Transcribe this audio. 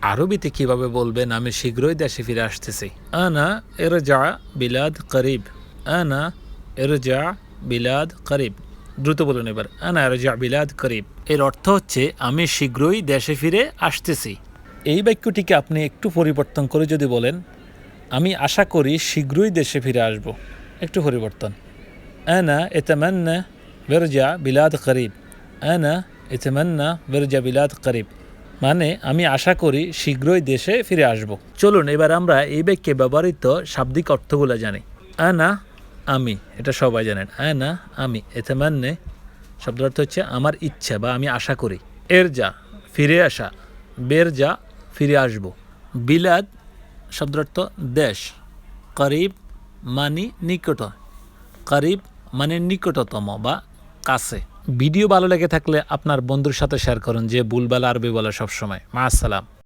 আরবিতে কিভাবে বলবেন আমি শীঘ্রই দেশে ফিরে আসতেছি? আনা ইরজা বিলাদ করিব। আনা ইরজা বিলাদ করিব। দ্রুত বলুন এবার, আনা ইরজা বিলাদ করিব। এর অর্থ হচ্ছে আমি শীঘ্রই দেশে ফিরে আসতেছি। এই বাক্যটিকে আপনি একটু পরিবর্তন করে যদি বলেন, আমি আশা করি শীঘ্রই দেশে ফিরে আসব। একটু পরিবর্তন, আনা এতামান্না বিরজা বিলাদ করিব। আনা এতামান্না বিরজা বিলাদ করিব, মানে আমি আশা করি শীঘ্রই দেশে ফিরে আসব। চলুন এবার আমরা এই বাক্যে ব্যবহৃত শাব্দিক অর্থগুলো জানি। আনা আমি, এটা সবাই জানেন। আনা আমি, এতামান্নে শব্দের অর্থ হচ্ছে আমার ইচ্ছা বা আমি আশা করি। এরজা ফিরে আসা, বেরজা ফিরে আসব। বিলাদ শব্দের অর্থ দেশ। করিব মানে নিকট, করিব মানে নিকটতম বা কাছে। ভিডিও ভালো লেগে থাকলে আপনার বন্ধুর সাথে শেয়ার করুন যে ভুলভাল আরবি বলে সবসময়। মা আসসালাম।